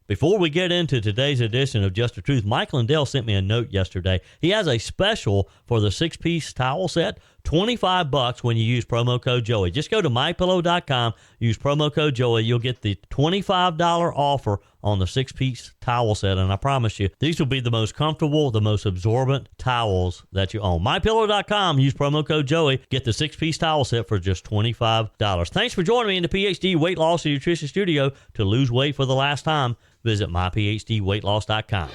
Before we get into today's edition of Just the Truth, Mike Lindell sent me a note yesterday. He has a special for the 6-piece towel set, $25 when you use promo code Joey. Just go to mypillow.com, use promo code Joey. You'll get the $25 offer on the 6-piece towel set, and I promise you, these will be the most comfortable, the most absorbent towels that you own. mypillow.com, use promo code Joey, get the 6-piece towel set for just $25. Thanks for joining me in the PhD Weight Loss and Nutrition Studio. To lose weight for the last time, visit myphdweightloss.com.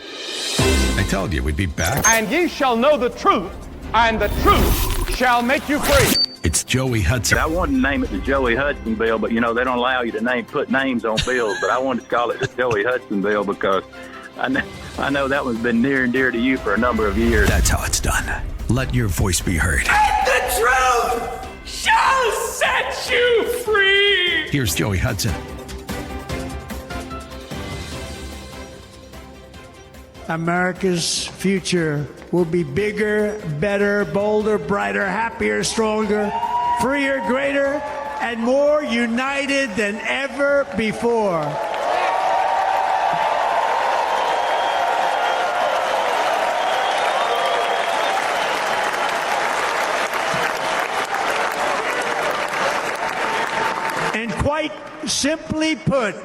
I told you we'd be back. And ye shall know the truth, and the truth shall make you free. It's Joey Hudson. I wanted to name it the Joey Hudson Bill, but, they don't allow you to put names on bills. But I wanted to call it the Joey Hudson Bill because I know that one's been near and dear to you for a number of years. That's how it's done. Let your voice be heard. And the truth shall set you free. Here's Joey Hudson. America's future will be bigger, better, bolder, brighter, happier, stronger, freer, greater, and more united than ever before. And quite simply put,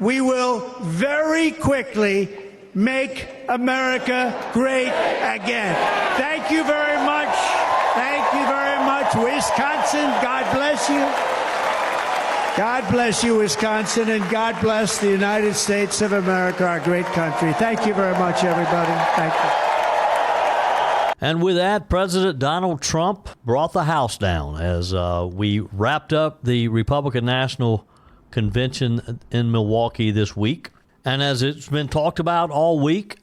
we will very quickly make America great again. Thank you very much. Thank you very much, Wisconsin. God bless you. God bless you, Wisconsin, and God bless the United States of America, our great country. Thank you very much, everybody. Thank you. And with that, President Donald Trump brought the House down as we wrapped up the Republican National Convention in Milwaukee this week. And as it's been talked about all week,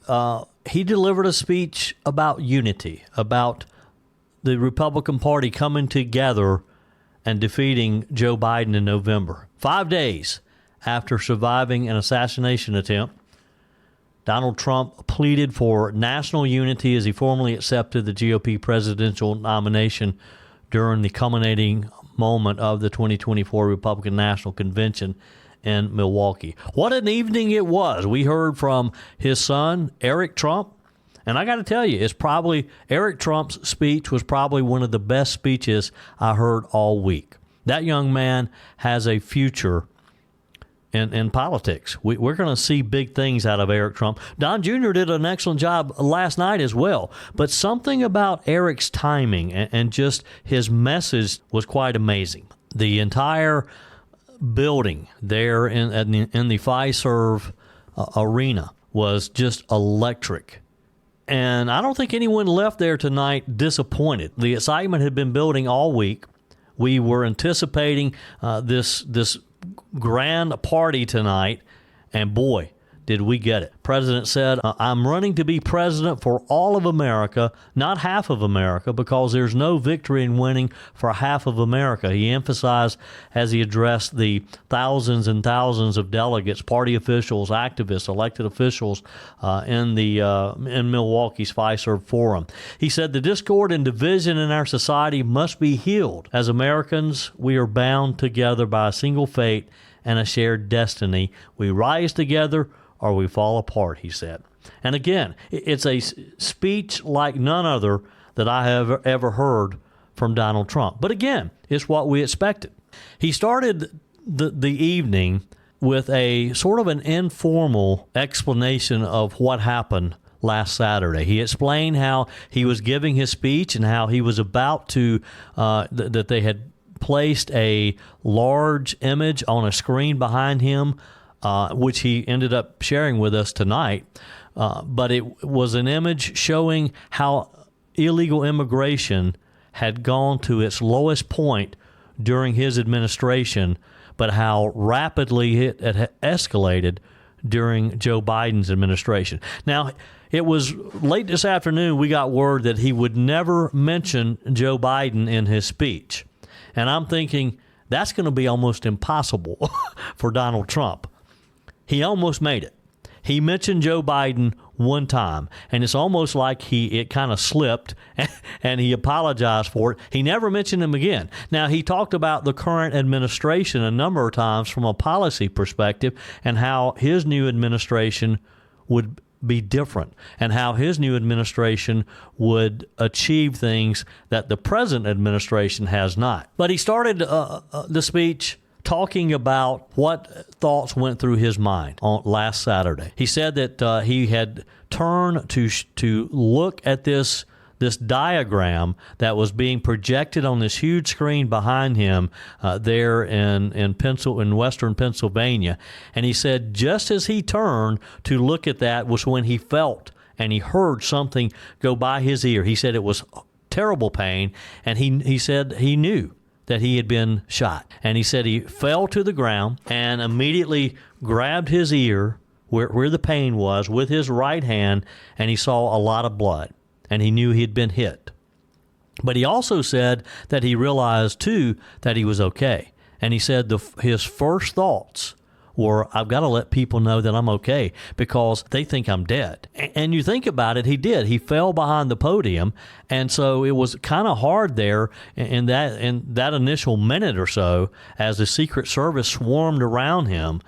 he delivered a speech about unity, about the Republican Party coming together and defeating Joe Biden in November. 5 days after surviving an assassination attempt, Donald Trump pleaded for national unity as he formally accepted the GOP presidential nomination during the culminating moment of the 2024 Republican National Convention in Milwaukee. What an evening it was. We heard from his son, Eric Trump, and I got to tell you, Eric Trump's speech was probably one of the best speeches I heard all week. That young man has a future in politics. We're going to see big things out of Eric Trump. Don Jr. did an excellent job last night as well, but something about Eric's timing and just his message was quite amazing. The entire building there in the Fiserv arena was just electric. And I don't think anyone left there tonight disappointed. The excitement had been building all week. We were anticipating this grand party tonight, and boy, did we get it. President said, I'm running to be president for all of America, not half of America, because there's no victory in winning for half of America. He emphasized as he addressed the thousands and thousands of delegates, party officials, activists, elected officials in Milwaukee's Fiserv Forum. He said the discord and division in our society must be healed. As Americans, we are bound together by a single fate and a shared destiny. We rise together or we fall apart, he said. And again, it's a speech like none other that I have ever heard from Donald Trump. But again, it's what we expected. He started the evening with a sort of an informal explanation of what happened last Saturday. He explained how he was giving his speech and how he was about to, that they had placed a large image on a screen behind him, which he ended up sharing with us tonight. But it was an image showing how illegal immigration had gone to its lowest point during his administration, but how rapidly it had escalated during Joe Biden's administration. Now, it was late this afternoon we got word that he would never mention Joe Biden in his speech. And I'm thinking that's going to be almost impossible for Donald Trump. He almost made it. He mentioned Joe Biden one time, and it's almost like it kind of slipped, and he apologized for it. He never mentioned him again. Now, he talked about the current administration a number of times from a policy perspective and how his new administration would be different and how his new administration would achieve things that the present administration has not. But he started the speech talking about what thoughts went through his mind on last Saturday. He said that he had turned to look at this diagram that was being projected on this huge screen behind him there in western Pennsylvania. And he said just as he turned to look at that was when he felt and he heard something go by his ear. He said it was terrible pain, and he said he knew that he had been shot. And he said he fell to the ground and immediately grabbed his ear where the pain was with his right hand, and he saw a lot of blood. And he knew he had been hit. But he also said that he realized, too, that he was okay. And he said his first thoughts were, I've got to let people know that I'm okay because they think I'm dead. And you think about it, he did. He fell behind the podium, and so it was kind of hard there in that initial minute or so as the Secret Service swarmed around him.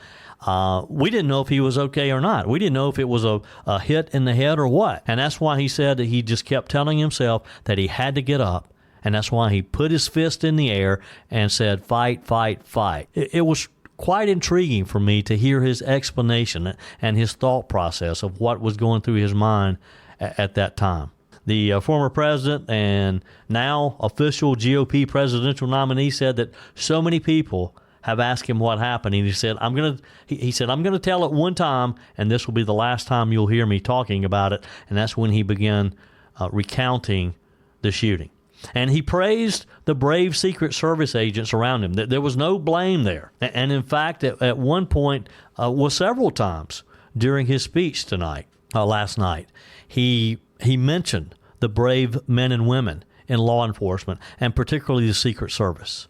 We didn't know if he was okay or not. We didn't know if it was a hit in the head or what. And that's why he said that he just kept telling himself that he had to get up. And that's why he put his fist in the air and said, fight, fight, fight. It was quite intriguing for me to hear his explanation and his thought process of what was going through his mind at that time. The former president and now official GOP presidential nominee said that so many people have asked him what happened, and he said, I'm gonna tell it one time, and this will be the last time you'll hear me talking about it. And that's when he began recounting the shooting. And he praised the brave Secret Service agents around him. There was no blame there. And in fact, at one point, several times during his speech last night, he mentioned the brave men and women in law enforcement, and particularly the Secret Service.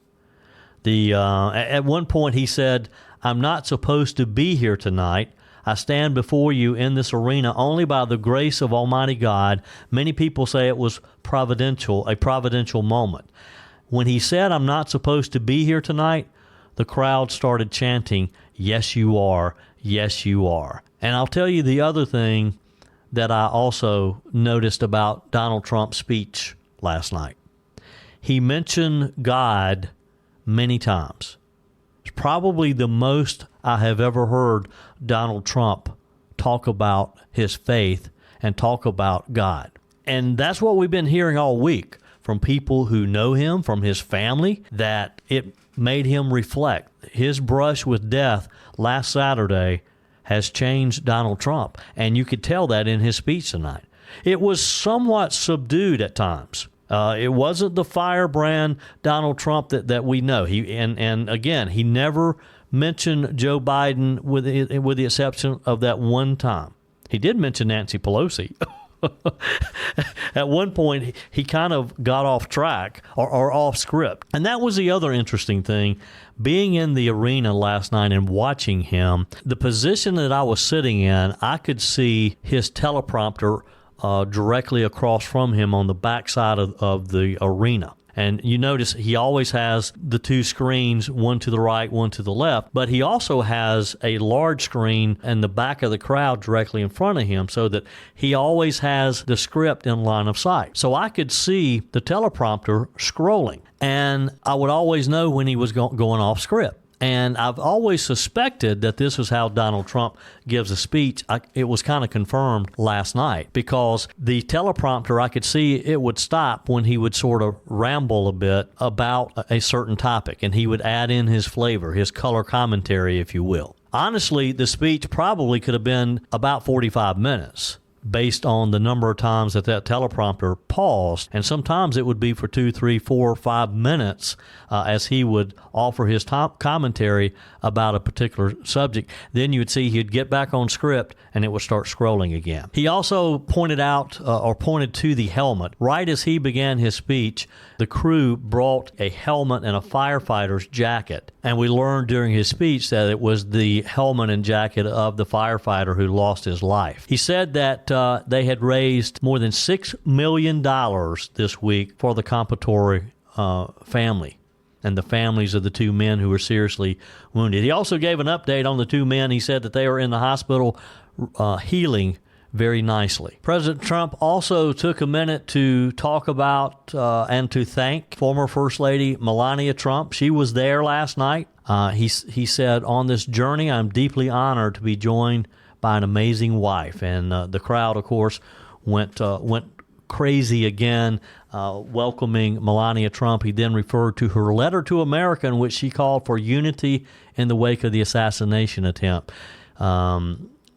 At one point he said, I'm not supposed to be here tonight. I stand before you in this arena only by the grace of Almighty God. Many people say it was a providential moment. When he said, I'm not supposed to be here tonight, the crowd started chanting, yes, you are, yes, you are. And I'll tell you the other thing that I also noticed about Donald Trump's speech last night. He mentioned God many times. It's probably the most I have ever heard Donald Trump talk about his faith and talk about God. And that's what we've been hearing all week from people who know him, from his family, that it made him reflect. His brush with death last Saturday has changed Donald Trump, and you could tell that in his speech tonight. It was somewhat subdued at times. It wasn't the firebrand Donald Trump that we know. And again, he never mentioned Joe Biden with the exception of that one time. He did mention Nancy Pelosi. At one point, he kind of got off track or off script. And that was the other interesting thing. Being in the arena last night and watching him, the position that I was sitting in, I could see his teleprompter directly across from him on the backside of the arena. And you notice he always has the two screens, one to the right, one to the left, but he also has a large screen in the back of the crowd directly in front of him so that he always has the script in line of sight. So I could see the teleprompter scrolling, and I would always know when he was going off script. And I've always suspected that this is how Donald Trump gives a speech. It was kind of confirmed last night because the teleprompter, I could see it would stop when he would sort of ramble a bit about a certain topic, and he would add in his flavor, his color commentary, if you will. Honestly, the speech probably could have been about 45 minutes based on the number of times that teleprompter paused. And sometimes it would be for 2, 3, 4, 5 minutes as he would offer his top commentary about a particular subject. Then you would see he'd get back on script and it would start scrolling again. He also pointed out or pointed to the helmet. Right as he began his speech, the crew brought a helmet and a firefighter's jacket. And we learned during his speech that it was the helmet and jacket of the firefighter who lost his life. He said that they had raised more than $6 million this week for the Compatore family and the families of the two men who were seriously wounded. He also gave an update on the two men. He said that they are in the hospital healing very nicely. President Trump also took a minute to talk about and to thank former First Lady Melania Trump. She was there last night. He said, "On this journey, I'm deeply honored to be joined by an amazing wife." And the crowd, of course, went crazy again, welcoming Melania Trump. He then referred to her letter to America in which she called for unity in the wake of the assassination attempt.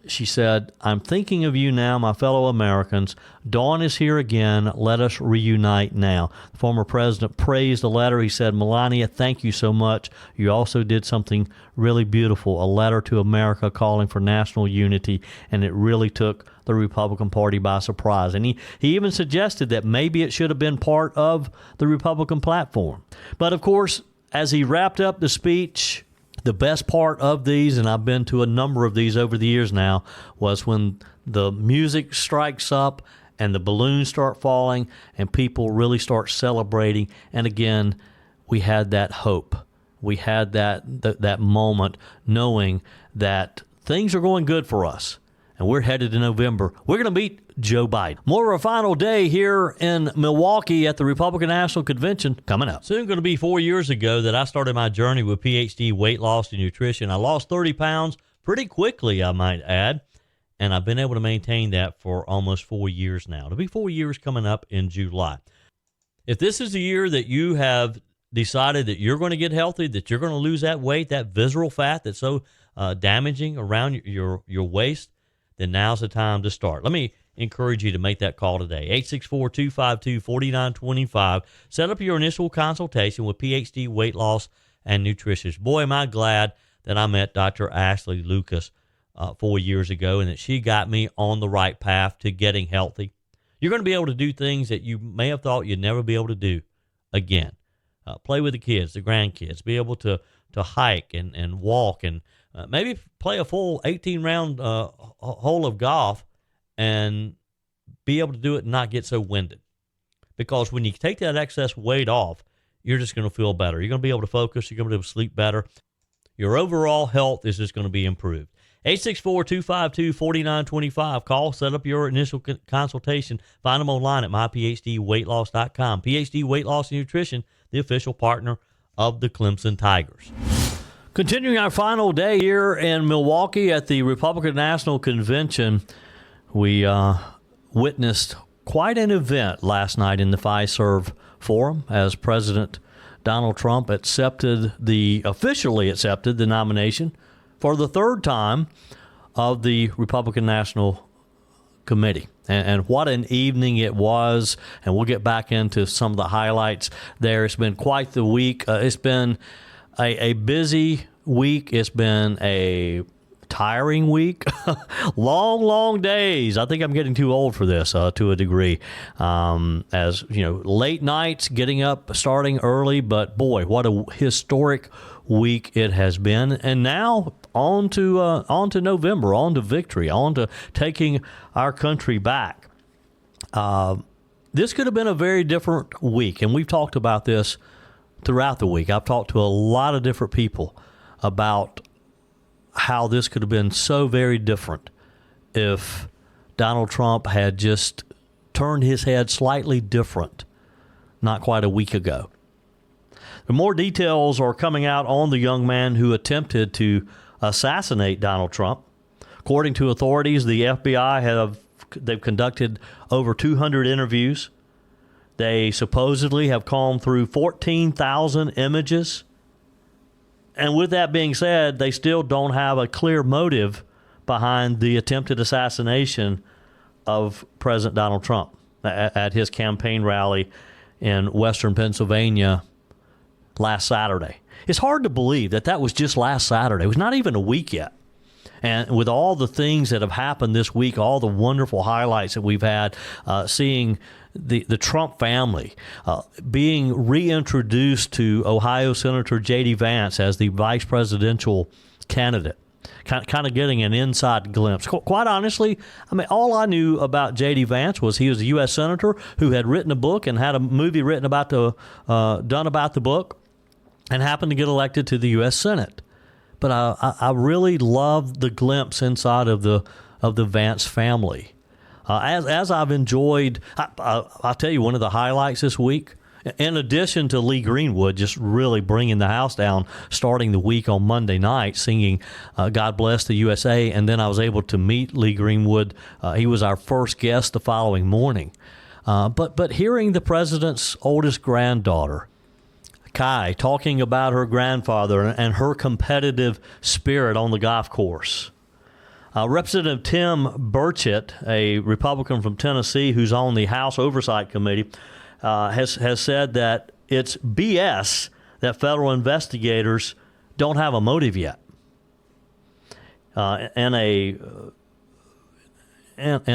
She said, "I'm thinking of you now, my fellow Americans. Dawn is here again. Let us reunite now." The former president praised the letter. He said, "Melania, thank you so much. You also did something really beautiful, a letter to America calling for national unity, and it really took the Republican Party by surprise." And he even suggested that maybe it should have been part of the Republican platform. But, of course, as he wrapped up the speech, the best part of these, and I've been to a number of these over the years now, was when the music strikes up and the balloons start falling and people really start celebrating. And again, we had that hope. We had that moment knowing that things are going good for us. And we're headed to November. We're going to meet Joe Biden. More of a final day here in Milwaukee at the Republican National Convention coming up. Soon going to be 4 years ago that I started my journey with PhD weight loss and nutrition. I lost 30 pounds pretty quickly, I might add, and I've been able to maintain that for almost 4 years now. It'll be 4 years coming up in July. If this is the year that you have decided that you're going to get healthy, that you're going to lose that weight, that visceral fat that's so damaging around your waist, then now's the time to start. Let me encourage you to make that call today. 864-252-4925. Set up your initial consultation with PhD Weight Loss and Nutritionist. Boy, am I glad that I met Dr. Ashley Lucas 4 years ago and that she got me on the right path to getting healthy. You're going to be able to do things that you may have thought you'd never be able to do again. Play with the kids, the grandkids, be able to hike and walk and maybe play a full 18-round hole of golf and be able to do it and not get so winded. Because when you take that excess weight off, you're just going to feel better. You're going to be able to focus. You're going to be able to sleep better. Your overall health is just going to be improved. 864-252-4925. Call, set up your initial consultation. Find them online at myphdweightloss.com. PhD Weight Loss and Nutrition, the official partner of the Clemson Tigers. Continuing our final day here in Milwaukee at the Republican National Convention, we witnessed quite an event last night in the Fiserv Forum as President Donald Trump officially accepted the nomination for the third time of the Republican National Committee. And what an evening it was, and we'll get back into some of the highlights there. It's been quite the week. It's been a busy week. It's been a tiring week. long days. I think I'm getting too old for this to a degree. As you know, late nights, getting up, starting early. But boy, what a historic week it has been. And now on to November, on to victory, on to taking our country back. This could have been a very different week, and we've talked about this throughout the week. I've talked to a lot of different people about how this could have been so very different if Donald Trump had just turned his head slightly different not quite a week ago. The more details are coming out on the young man who attempted to assassinate Donald Trump. According to authorities, the FBI they've conducted over 200 interviews. They supposedly have combed through 14,000 images. And with that being said, they still don't have a clear motive behind the attempted assassination of President Donald Trump at his campaign rally in western Pennsylvania last Saturday. It's hard to believe that was just last Saturday. It was not even a week yet. And with all the things that have happened this week, all the wonderful highlights that we've had, seeing the Trump family being reintroduced to Ohio Senator J.D. Vance as the vice presidential candidate, kind of getting an inside glimpse. Quite honestly, I mean, all I knew about J.D. Vance was he was a U.S. senator who had written a book and had a movie written about done about the book, and happened to get elected to the U.S. Senate. But I really love the glimpse inside of the Vance family. As I've enjoyed, I'll tell you one of the highlights this week, in addition to Lee Greenwood just really bringing the house down, starting the week on Monday night, singing God Bless the USA, and then I was able to meet Lee Greenwood. He was our first guest the following morning. But hearing the president's oldest granddaughter, Kai, talking about her grandfather and her competitive spirit on the golf course. Representative Tim Burchett, a Republican from Tennessee who's on the House Oversight Committee, has said that it's BS that federal investigators don't have a motive yet. In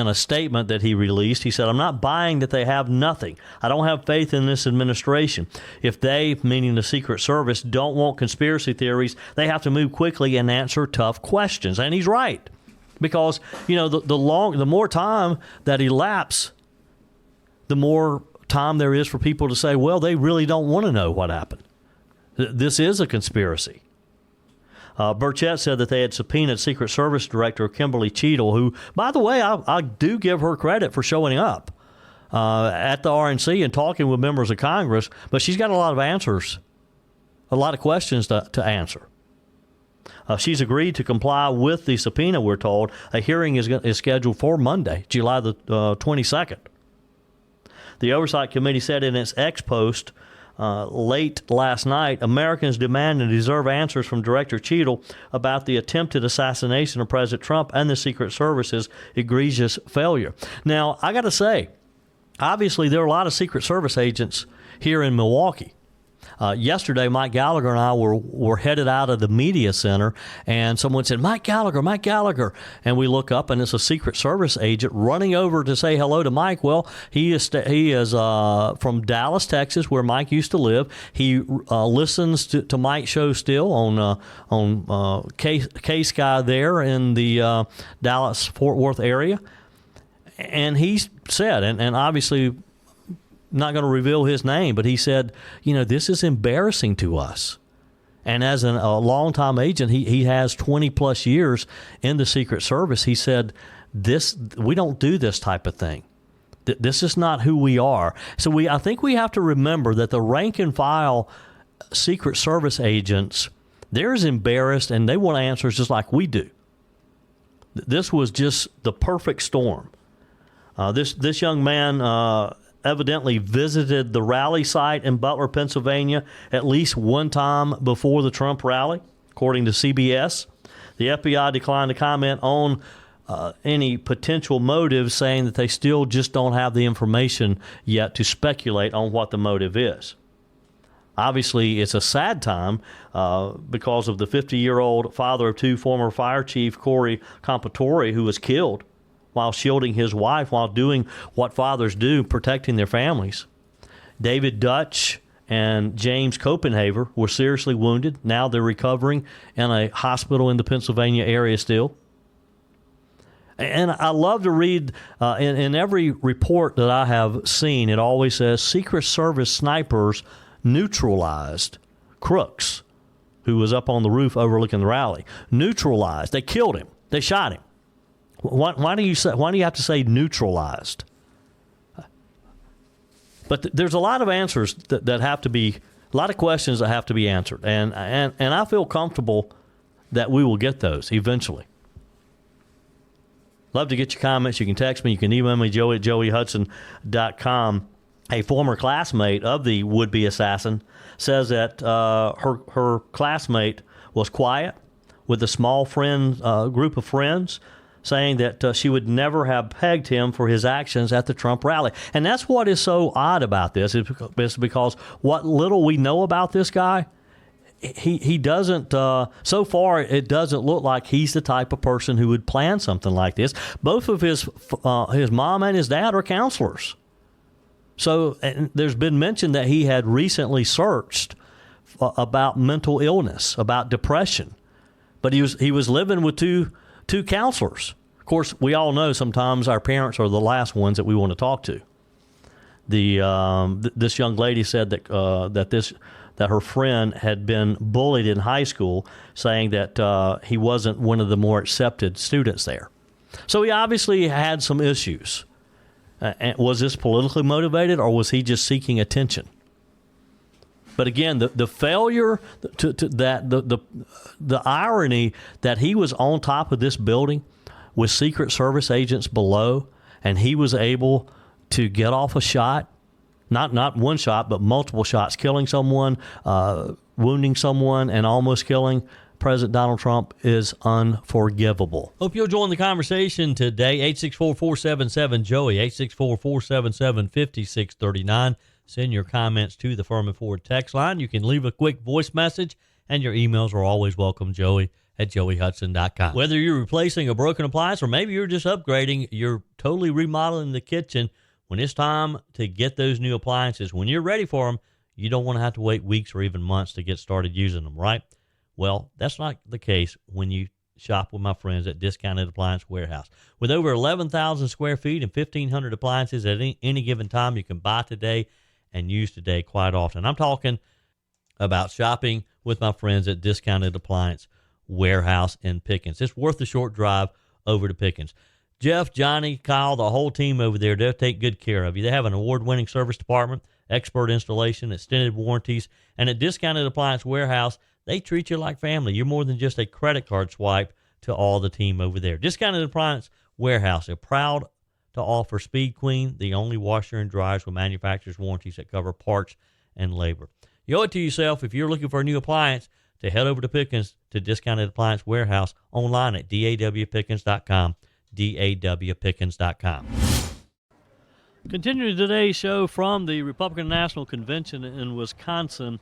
a statement that he released, he said, "I'm not buying that they have nothing. I don't have faith in this administration. If they, meaning the Secret Service, don't want conspiracy theories, they have to move quickly and answer tough questions." And he's right, because the more time that elapses, the more time there is for people to say, well, they really don't want to know what happened. This is a conspiracy. Burchett said that they had subpoenaed Secret Service Director Kimberly Cheadle, who, by the way, I do give her credit for showing up at the RNC and talking with members of Congress, but she's got a lot of answers, a lot of questions to answer. She's agreed to comply with the subpoena, we're told. A hearing is scheduled for Monday, July the 22nd. The Oversight Committee said in its X post late last night, Americans demand and deserve answers from Director Cheadle about the attempted assassination of President Trump and the Secret Service's egregious failure. Now, I got to say, obviously there are a lot of Secret Service agents here in Milwaukee. Yesterday, Mike Gallagher and I were headed out of the media center, and someone said, Mike Gallagher. And we look up, and it's a Secret Service agent running over to say hello to Mike. Well, he is from Dallas, Texas, where Mike used to live. He listens to Mike's show still on K-Sky there in the Dallas-Fort Worth area. And he said, and obviously not going to reveal his name, but he said, this is embarrassing to us. And as a longtime agent, he has 20-plus years in the Secret Service. He said, we don't do this type of thing. This is not who we are. So I think we have to remember that the rank-and-file Secret Service agents, they're as embarrassed, and they want answers just like we do. This was just the perfect storm. This young man evidently visited the rally site in Butler, Pennsylvania, at least one time before the Trump rally, according to CBS. The FBI declined to comment on any potential motives, saying that they still just don't have the information yet to speculate on what the motive is. Obviously, it's a sad time because of the 50-year-old father of two, former fire chief Corey Compatore, who was killed while shielding his wife, while doing what fathers do, protecting their families. David Dutch and James Copenhaver were seriously wounded. Now they're recovering in a hospital in the Pennsylvania area still. And I love to read, in every report that I have seen, it always says Secret Service snipers neutralized Crooks, who was up on the roof overlooking the rally. Neutralized. They killed him. They shot him. Why do you have to say neutralized? But there's a lot of answers that have to be, a lot of questions that have to be answered, and I feel comfortable that we will get those eventually. Love to get your comments. You can text me. You can email me, Joey at joeyhudson.com. A former classmate of the would-be assassin says that her classmate was quiet with a small group of friends. saying that she would never have pegged him for his actions at the Trump rally. And that's what is so odd about this, is because what little we know about this guy, he doesn't, so far it doesn't look like he's the type of person who would plan something like this. Both of his mom and his dad are counselors. So and there's been mention that he had recently searched about mental illness, about depression. But he was living with two counselors. Of course, we all know sometimes our parents are the last ones that we want to talk to. This young lady said that her friend had been bullied in high school, saying that he wasn't one of the more accepted students there. So he obviously had some issues. And was this politically motivated, or was he just seeking attention? But again, the failure the irony that he was on top of this building with Secret Service agents below, and he was able to get off a shot, not one shot, but multiple shots, killing someone, wounding someone, and almost killing President Donald Trump, is unforgivable. Hope you'll join the conversation today. 864-477-JOEY, 864-477-5639. Send your comments to the Firmin Ford text line. You can leave a quick voice message, and your emails are always welcome, joey@joeyhudson.com. Whether you're replacing a broken appliance or maybe you're just upgrading, you're totally remodeling the kitchen, when it's time to get those new appliances, when you're ready for them, you don't want to have to wait weeks or even months to get started using them, right? Well, that's not the case when you shop with my friends at Discounted Appliance Warehouse. With over 11,000 square feet and 1,500 appliances at any given time, you can buy today and use today quite often. I'm talking about shopping with my friends at Discounted Appliance Warehouse in Pickens. It's worth the short drive over to Pickens. Jeff, Johnny, Kyle, the whole team over there, they'll take good care of you. They have an award-winning service department, expert installation, extended warranties, and at Discounted Appliance Warehouse, they treat you like family. You're more than just a credit card swipe to all the team over there. Discounted Appliance Warehouse, they're proud to offer Speed Queen, the only washer and dryers with manufacturer's warranties that cover parts and labor. You owe it to yourself, if you're looking for a new appliance, to head over to Pickens to Discounted Appliance Warehouse online at dawpickens.com, dawpickens.com. Continuing today's show from the Republican National Convention in Wisconsin,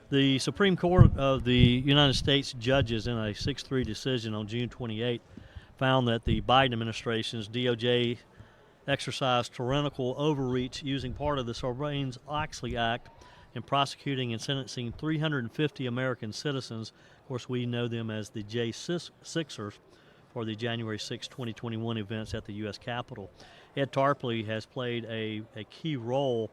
the Supreme Court of the United States judges in a 6-3 decision on June 28 found that the Biden administration's DOJ exercised tyrannical overreach using part of the Sarbanes-Oxley Act in prosecuting and sentencing 350 American citizens. Of course, we know them as the J6ers for the January 6, 2021 events at the U.S. Capitol. Ed Tarpley has played a key role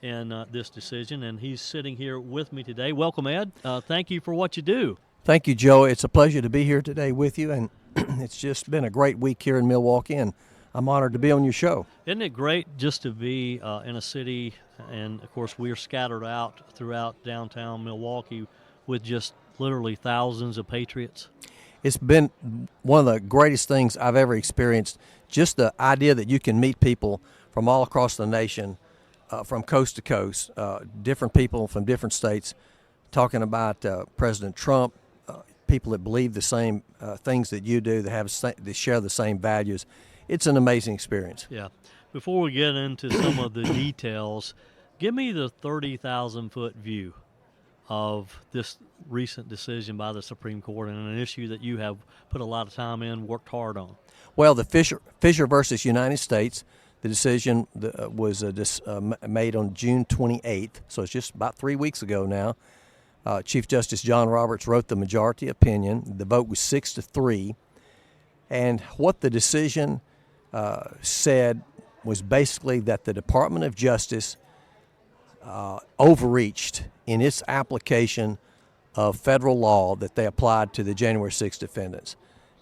in this decision, and he's sitting here with me today. Welcome, Ed. Thank you for what you do. Thank you, Joe. It's a pleasure to be here today with you, and it's just been a great week here in Milwaukee, and I'm honored to be on your show. Isn't it great just to be in a city, and of course we're scattered out throughout downtown Milwaukee with just literally thousands of patriots? It's been one of the greatest things I've ever experienced, just the idea that you can meet people from all across the nation, from coast to coast, different people from different states, talking about President Trump, people that believe the same things that you do, that share the same values. It's an amazing experience. Yeah. Before we get into some of the details, give me the 30,000-foot view of this recent decision by the Supreme Court and an issue that you have put a lot of time in, worked hard on. Well, the Fisher versus United States, the decision was made on June 28th, so it's just about 3 weeks ago now. Chief Justice John Roberts wrote the majority opinion. The vote was 6-3. And what the decision said was basically that the Department of Justice overreached in its application of federal law that they applied to the January 6 defendants.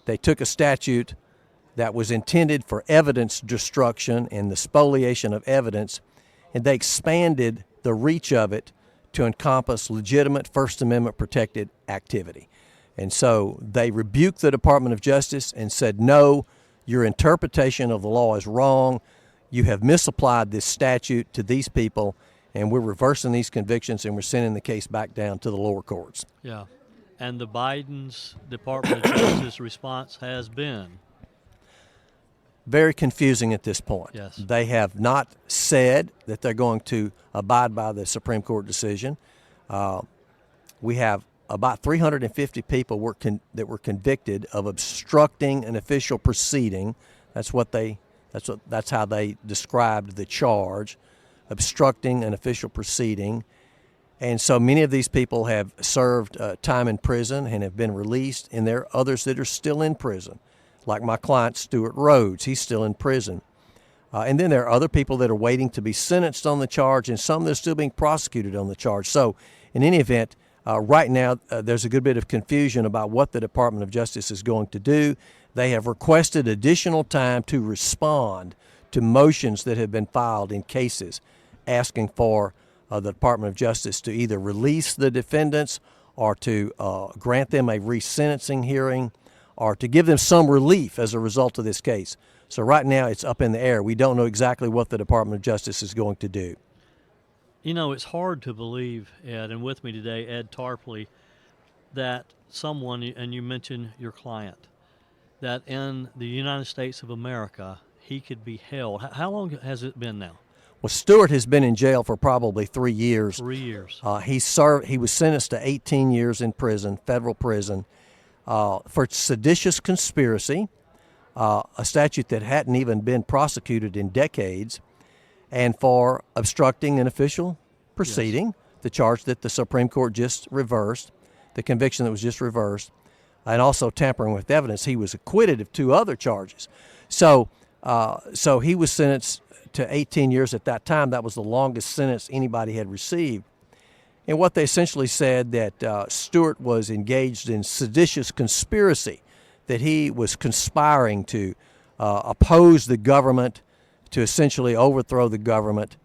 They took a statute that was intended for evidence destruction and the spoliation of evidence, and they expanded the reach of it to encompass legitimate First Amendment protected activity. And so they rebuked the Department of Justice and said, no, your interpretation of the law is wrong. You have misapplied this statute to these people, and we're reversing these convictions and we're sending the case back down to the lower courts. Yeah. And the Biden's Department of Justice response has been? very confusing at this point. Yes. They have not said that they're going to abide by the Supreme Court decision. We have about 350 people that were convicted of obstructing an official proceeding. That's how they described the charge, obstructing an official proceeding. And so many of these people have served time in prison and have been released, and there are others that are still in prison, like my client, Stuart Rhodes. He's still in prison. And then there are other people that are waiting to be sentenced on the charge, and some that are still being prosecuted on the charge. So in any event, right now there's a good bit of confusion about what the Department of Justice is going to do. They have requested additional time to respond to motions that have been filed in cases asking for the Department of Justice to either release the defendants or to grant them a resentencing hearing or to give them some relief as a result of this case. So right now it's up in the air. We don't know exactly what the Department of Justice is going to do. You know, it's hard to believe, Ed, and with me today, Ed Tarpley, that someone, and you mentioned your client, that in the United States of America, he could be held. How long has it been now? Well, Stewart has been in jail for probably 3 years. 3 years. He was sentenced to 18 years in prison, federal prison, for seditious conspiracy, a statute that hadn't even been prosecuted in decades, and for obstructing an official proceeding, the charge that the Supreme Court just reversed, the conviction that was just reversed, and also tampering with evidence. He was acquitted of 2 other charges. So he was sentenced to 18 years at that time. That was the longest sentence anybody had received. And what they essentially said that Stewart was engaged in seditious conspiracy, that he was conspiring to oppose the government, to essentially overthrow the government,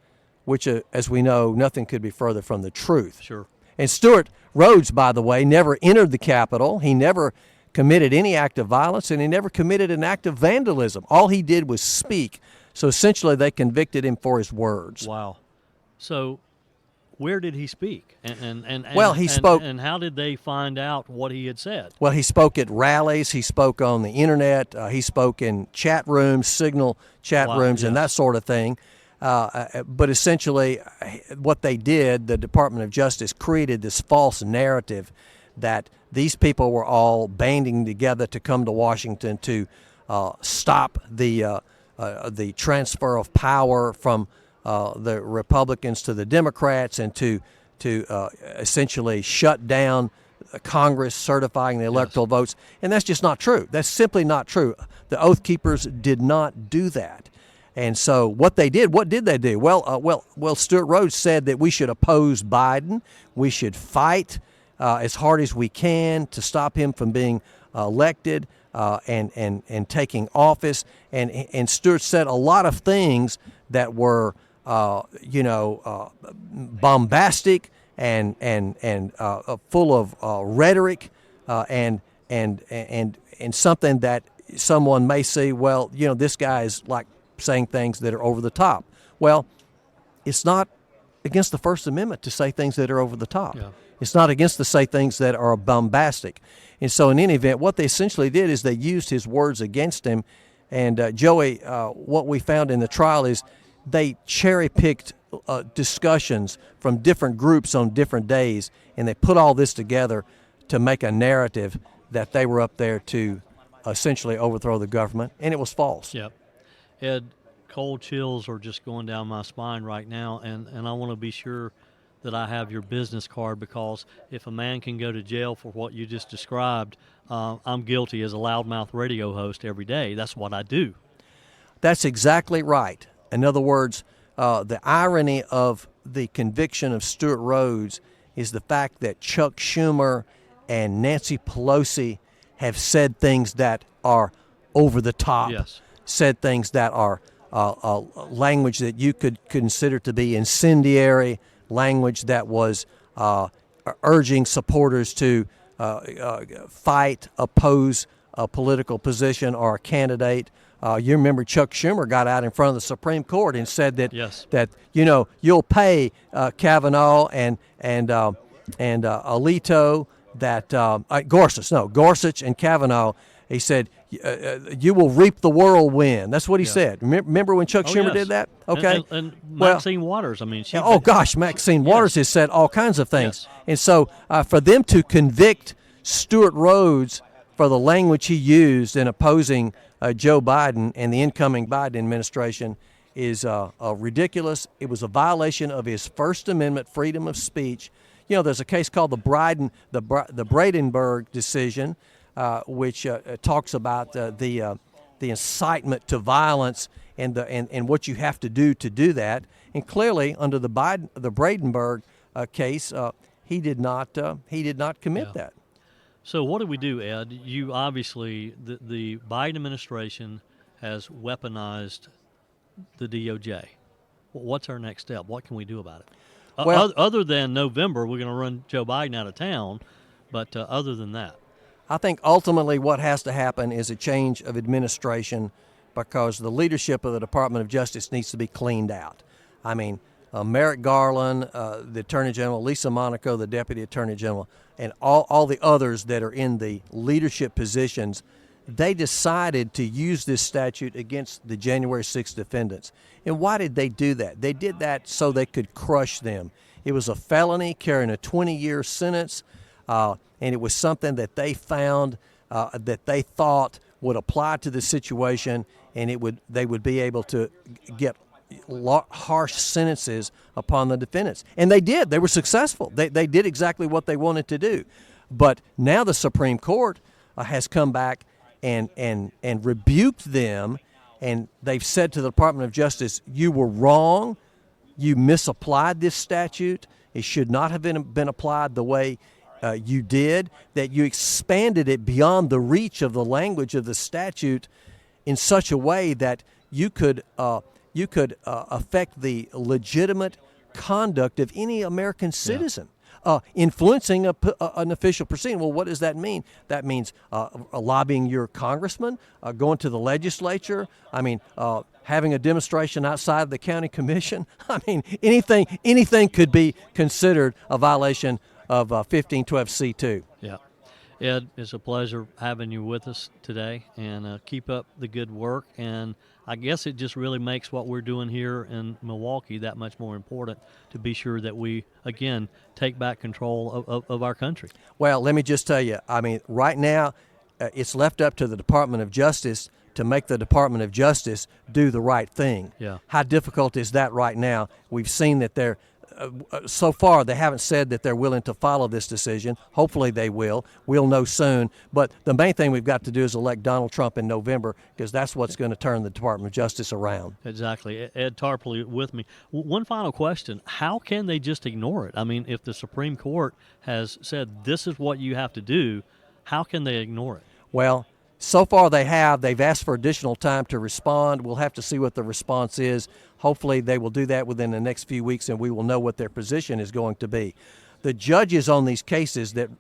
which, as we know, nothing could be further from the truth. Sure. And Stuart Rhodes, by the way, never entered the Capitol. He never committed any act of violence, and he never committed an act of vandalism. All he did was speak. So essentially, they convicted him for his words. Wow. So where did he speak? He spoke. And how did they find out what he had said? Well, he spoke at rallies. He spoke on the internet. He spoke in chat rooms, Signal chat rooms, and that sort of thing. But essentially, what they did, the Department of Justice created this false narrative that these people were all banding together to come to Washington to stop the transfer of power from the Republicans to the Democrats, and to essentially shut down Congress certifying the electoral votes. And that's just not true. That's simply not true. The Oath Keepers did not do that. And so what they did, what did they do? Well, Stuart Rhodes said that we should oppose Biden. We should fight as hard as we can to stop him from being elected and taking office. And Stuart said a lot of things that were bombastic and full of rhetoric and something that someone may say, well, this guy is like saying things that are over the top. Well, it's not against the First Amendment to say things that are over the top. Yeah. It's not against to say things that are bombastic. And so in any event, what they essentially did is they used his words against him. And Joey, what we found in the trial is they cherry-picked discussions from different groups on different days, and they put all this together to make a narrative that they were up there to essentially overthrow the government, and it was false. Yep. Ed, cold chills are just going down my spine right now, and I want to be sure that I have your business card, because if a man can go to jail for what you just described, I'm guilty as a loudmouth radio host every day. That's what I do. That's exactly right. In other words, the irony of the conviction of Stuart Rhodes is the fact that Chuck Schumer and Nancy Pelosi have said things that are over the top, said things that are language that you could consider to be incendiary, language that was urging supporters to fight, oppose a political position or a candidate. You remember Chuck Schumer got out in front of the Supreme Court and said that you'll pay Kavanaugh and Alito, that Gorsuch and Kavanaugh. He said you will reap the whirlwind. That's what he said. Remember when Chuck Schumer did that? Okay. And Maxine Waters, I mean, Maxine Waters has said all kinds of things. Yes. And so for them to convict Stuart Rhodes for the language he used in opposing Joe Biden and the incoming Biden administration is ridiculous. It was a violation of his First Amendment freedom of speech. You know, there's a case called the Bradenburg decision, which talks about the incitement to violence and what you have to do that. And clearly, under the Bradenburg case, he did not commit that. So what do we do, Ed? You obviously, the Biden administration has weaponized the DOJ. What's our next step? What can we do about it? Well, other than November, we're going to run Joe Biden out of town, but other than that. I think ultimately what has to happen is a change of administration because the leadership of the Department of Justice needs to be cleaned out. I mean, Merrick Garland, the Attorney General, Lisa Monaco, the Deputy Attorney General, and all the others that are in the leadership positions, they decided to use this statute against the January 6th defendants. And why did they do that? They did that so they could crush them. It was a felony carrying a 20-year sentence, and it was something that they found that they thought would apply to the situation, and they would be able to get harsh sentences upon the defendants. And they did. They were successful. They did exactly what they wanted to do. But now the Supreme Court has come back and rebuked them, and they've said to the Department of Justice, you were wrong. You misapplied this statute. It should not have been applied the way you did, that you expanded it beyond the reach of the language of the statute in such a way that you could affect the legitimate conduct of any American citizen. Influencing an official proceeding. Well, what does that mean? That means lobbying your congressman, going to the legislature. I mean, having a demonstration outside of the county commission. I mean, anything could be considered a violation of 1512C2. Yeah. Ed, it's a pleasure having you with us today, and keep up the good work. And I guess it just really makes what we're doing here in Milwaukee that much more important to be sure that we, again, take back control of our country. Well, let me just tell you, I mean, right now it's left up to the Department of Justice to make the Department of Justice do the right thing. Yeah. How difficult is that right now? We've seen that they're so far, they haven't said that they're willing to follow this decision. Hopefully they will. We'll know soon. But the main thing we've got to do is elect Donald Trump in November, because that's what's going to turn the Department of Justice around. Exactly. Ed Tarpley with me. One final question. How can they just ignore it? I mean, if the Supreme Court has said this is what you have to do, how can they ignore it? Well, so far they have. They've asked for additional time to respond. We'll have to see what the response is. Hopefully they will do that within the next few weeks, and we will know what their position is going to be. The judges on these cases that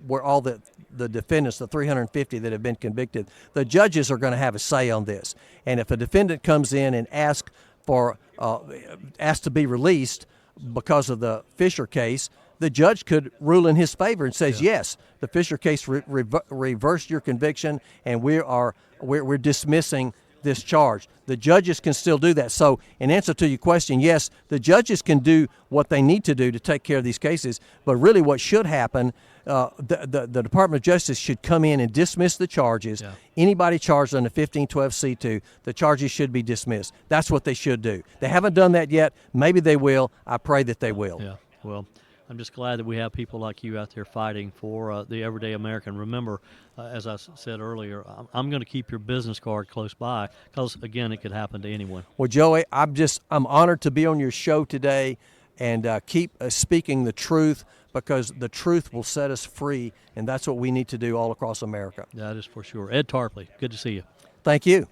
were all the defendants, the 350 that have been convicted, the judges are going to have a say on this. And if a defendant comes in and asks to be released because of the Fisher case, the judge could rule in his favor and says, yes, the Fisher case reversed your conviction, and we're dismissing this charge. The judges can still do that. So in answer to your question, yes, the judges can do what they need to do to take care of these cases, but really what should happen, the Department of Justice should come in and dismiss the charges. Yeah. Anybody charged under 1512C2, the charges should be dismissed. That's what they should do. They haven't done that yet. Maybe they will. I pray that they will. Yeah, well, I'm just glad that we have people like you out there fighting for the everyday American. Remember, as I said earlier, I'm going to keep your business card close by because, again, it could happen to anyone. Well, Joey, I'm honored to be on your show today and keep speaking the truth, because the truth will set us free, and that's what we need to do all across America. That is for sure. Ed Tarpley, good to see you. Thank you.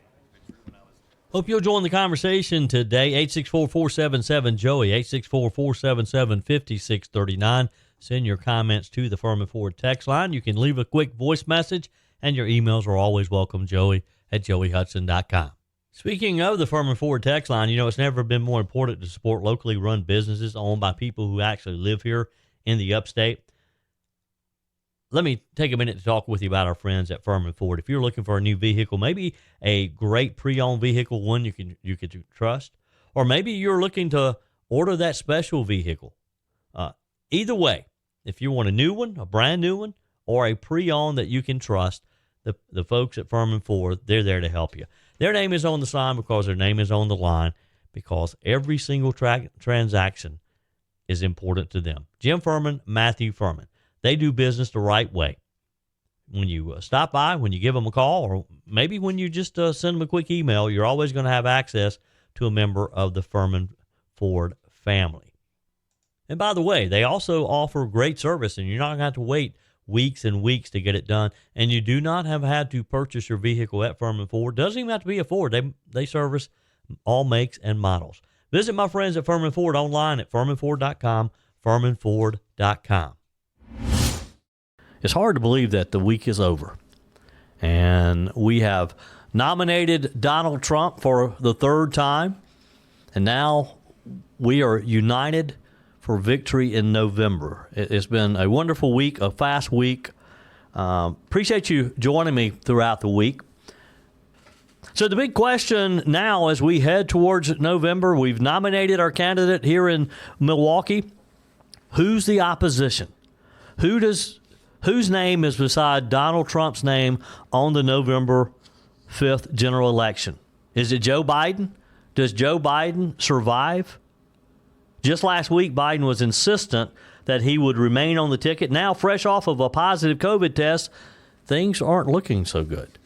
Hope you'll join the conversation today. 864-477-JOEY, 864-477-5639. Send your comments to the Firmin Ford text line. You can leave a quick voice message, and your emails are always welcome, joey@joeyhudson.com. Speaking of the Firmin Ford text line, you know, it's never been more important to support locally run businesses owned by people who actually live here in the upstate. let me take a minute to talk with you about our friends at Firmin Ford. If you're looking for a new vehicle, maybe a great pre-owned vehicle, one you can trust, or maybe you're looking to order that special vehicle. Either way, if you want a new one, a brand new one, or a pre-owned that you can trust, the folks at Firmin Ford, they're there to help you. Their name is on the sign because their name is on the line, because every single transaction is important to them. Jim Firmin, Matthew Firmin. They do business the right way. When you stop by, when you give them a call, or maybe when you just send them a quick email, you're always going to have access to a member of the Firmin Ford family. And by the way, they also offer great service, and you're not going to have to wait weeks and weeks to get it done. And you do not have had to purchase your vehicle at Firmin Ford. Doesn't even have to be a Ford. They service all makes and models. Visit my friends at Firmin Ford online at firminford.com, firminford.com. It's hard to believe that the week is over. And we have nominated Donald Trump for the third time. And now we are united for victory in November. It's been a wonderful week, a fast week. Appreciate you joining me throughout the week. So the big question now as we head towards November, we've nominated our candidate here in Milwaukee. Who's the opposition? Whose name is beside Donald Trump's name on the November 5th general election? Is it Joe Biden? Does Joe Biden survive? Just last week, Biden was insistent that he would remain on the ticket. Now, fresh off of a positive COVID test, things aren't looking so good.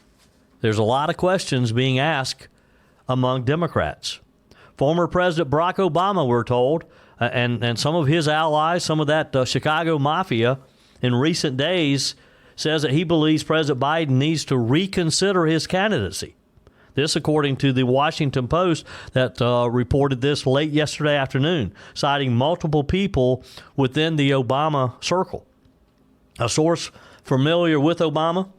There's a lot of questions being asked among Democrats. Former President Barack Obama, we're told, and some of his allies, some of that Chicago mafia, in recent days, says that he believes President Biden needs to reconsider his candidacy. This, according to the Washington Post, that reported this late yesterday afternoon, citing multiple people within the Obama circle. A source familiar with Obama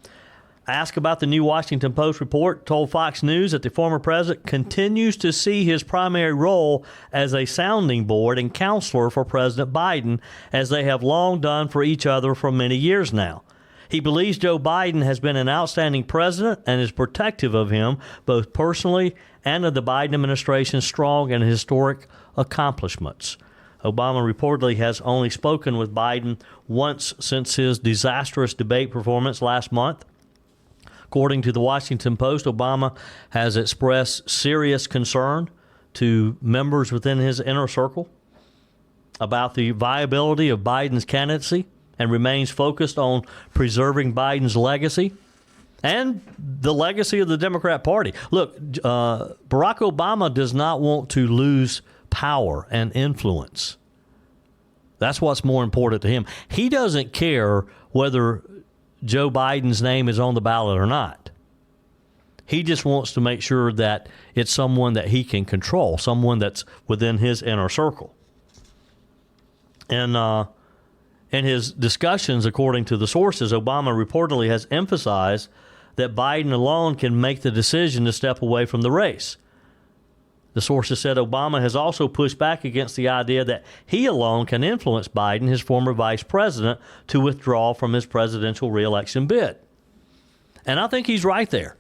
asked about the new Washington Post report, told Fox News that the former president continues to see his primary role as a sounding board and counselor for President Biden, as they have long done for each other for many years now. He believes Joe Biden has been an outstanding president and is protective of him, both personally and of the Biden administration's strong and historic accomplishments. Obama reportedly has only spoken with Biden once since his disastrous debate performance last month. According to the Washington Post, Obama has expressed serious concern to members within his inner circle about the viability of Biden's candidacy and remains focused on preserving Biden's legacy and the legacy of the Democrat Party. Look, Barack Obama does not want to lose power and influence. That's what's more important to him. He doesn't care whether Joe Biden's name is on the ballot or not. He just wants to make sure that it's someone that he can control, someone that's within his inner circle. And in his discussions, according to the sources, Obama reportedly has emphasized that Biden alone can make the decision to step away from the race. The sources said Obama has also pushed back against the idea that he alone can influence Biden, his former vice president, to withdraw from his presidential reelection bid. And I think he's right there.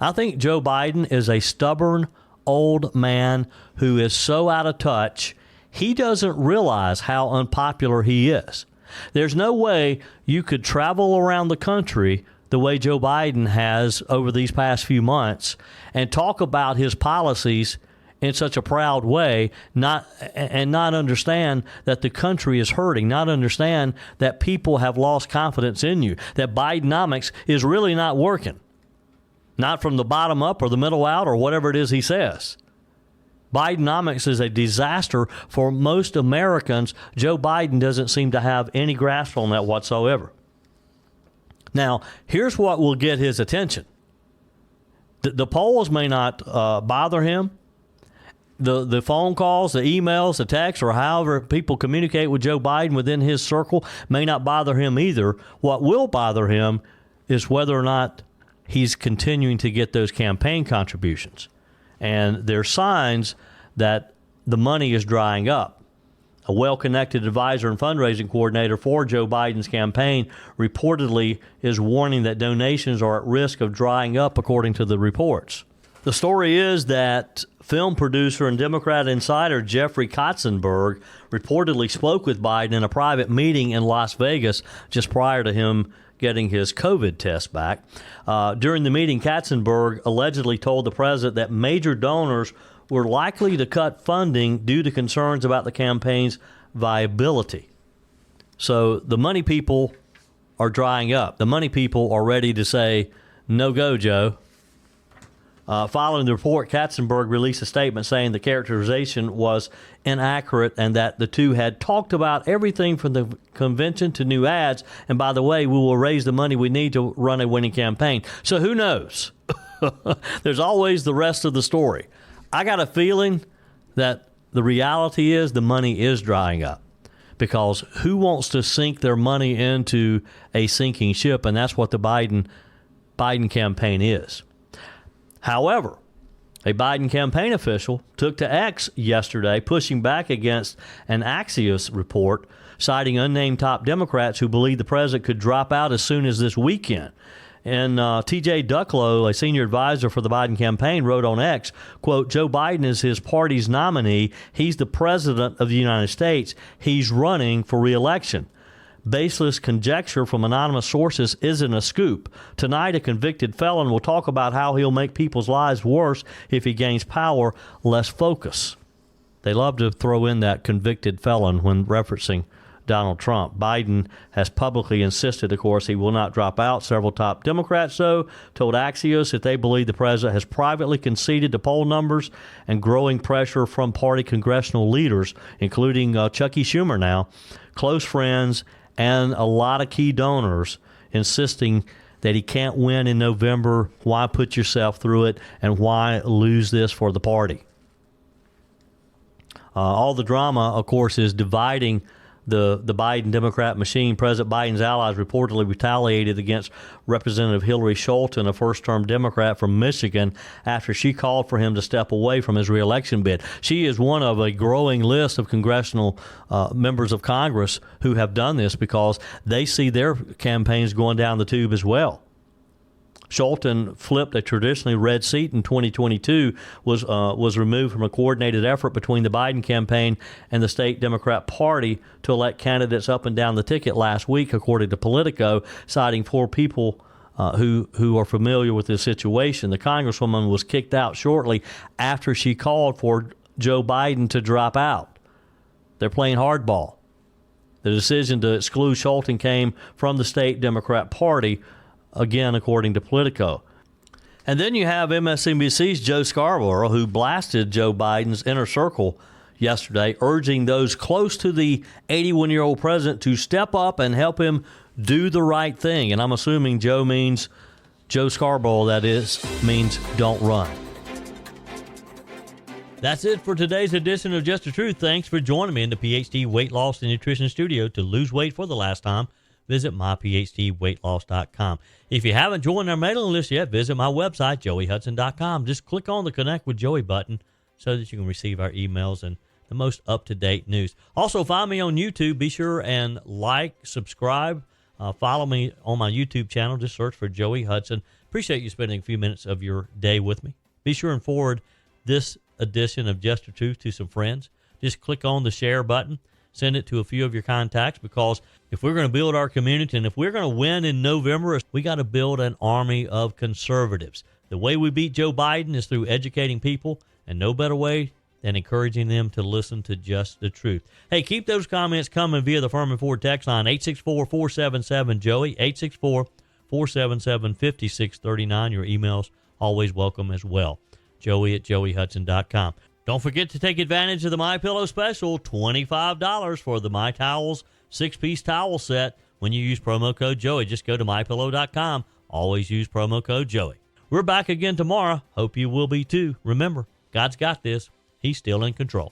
I think Joe Biden is a stubborn old man who is so out of touch, he doesn't realize how unpopular he is. There's no way you could travel around the country the way Joe Biden has over these past few months and talk about his policies in such a proud way, not understand that the country is hurting, not understand that people have lost confidence in you, that Bidenomics is really not working, not from the bottom up or the middle out or whatever it is he says. Bidenomics is a disaster for most Americans. Joe Biden doesn't seem to have any grasp on that whatsoever. Now, here's what will get his attention. The polls may not bother him. The phone calls, the emails, the texts, or however people communicate with Joe Biden within his circle may not bother him either. What will bother him is whether or not he's continuing to get those campaign contributions. And there's signs that the money is drying up. a well-connected advisor and fundraising coordinator for Joe Biden's campaign, reportedly is warning that donations are at risk of drying up, according to the reports. The story is that film producer and Democrat insider Jeffrey Katzenberg reportedly spoke with Biden in a private meeting in Las Vegas just prior to him getting his COVID test back. During the meeting, Katzenberg allegedly told the president that major donors were likely to cut funding due to concerns about the campaign's viability. So the money people are drying up. The money people are ready to say, no go, Joe. Following the report, Katzenberg released a statement saying the characterization was inaccurate and that the two had talked about everything from the convention to new ads. And by the way, we will raise the money we need to run a winning campaign. So who knows? There's always the rest of the story. I got a feeling that the reality is the money is drying up, because who wants to sink their money into a sinking ship? And that's what the Biden campaign is. However, a Biden campaign official took to X yesterday, pushing back against an Axios report, citing unnamed top Democrats who believe the president could drop out as soon as this weekend. And T.J. Ducklow, a senior advisor for the Biden campaign, wrote on X, quote, Joe Biden is his party's nominee. He's the president of the United States. He's running for re-election. Baseless conjecture from anonymous sources isn't a scoop. Tonight, a convicted felon will talk about how he'll make people's lives worse if he gains power. Less focus. They love to throw in that convicted felon when referencing Donald Trump. Biden has publicly insisted, of course, he will not drop out. Several top Democrats, though, told Axios that they believe the president has privately conceded to poll numbers and growing pressure from party congressional leaders, including Chucky Schumer now, close friends, and a lot of key donors, insisting that he can't win in November. Why put yourself through it, and why lose this for the party? All the drama, of course, is dividing the Biden Democrat machine. President Biden's allies reportedly retaliated against Representative Hillary Scholten, a first-term Democrat from Michigan, after she called for him to step away from his re-election bid. She is one of a growing list of congressional members of Congress who have done this because they see their campaigns going down the tube as well. Scholten flipped a traditionally red seat in 2022, was removed from a coordinated effort between the Biden campaign and the state Democrat Party to elect candidates up and down the ticket last week, according to Politico, citing 4 people who are familiar with this situation. The Congresswoman was kicked out shortly after she called for Joe Biden to drop out. They're playing hardball. The decision to exclude Scholten came from the state Democrat Party, again, according to Politico. And then you have MSNBC's Joe Scarborough, who blasted Joe Biden's inner circle yesterday, urging those close to the 81-year-old president to step up and help him do the right thing. And I'm assuming Joe means Joe Scarborough, that is, means don't run. That's it for today's edition of Just the Truth. Thanks for joining me in the PhD Weight Loss and Nutrition Studio. To lose weight for the last time, visit myphdweightloss.com. If you haven't joined our mailing list yet, visit my website, joeyhudson.com. Just click on the Connect with Joey button so that you can receive our emails and the most up-to-date news. Also, find me on YouTube. Be sure and like, subscribe, follow me on my YouTube channel. Just search for Joey Hudson. Appreciate you spending a few minutes of your day with me. Be sure and forward this edition of Just the Truth to some friends. Just click on the share button. Send it to a few of your contacts, because if we're going to build our community and if we're going to win in November, we got to build an army of conservatives. The way we beat Joe Biden is through educating people, and no better way than encouraging them to listen to Just the Truth. Hey, keep those comments coming via the Firmin Ford text line, 864-477-JOEY, 864-477-5639. Your emails always welcome as well. Joey@joeyhudson.com. Don't forget to take advantage of the MyPillow special, $25 for the My Towels 6-piece towel set when you use promo code Joey. Just go to MyPillow.com. Always use promo code Joey. We're back again tomorrow. Hope you will be too. Remember, God's got this. He's still in control.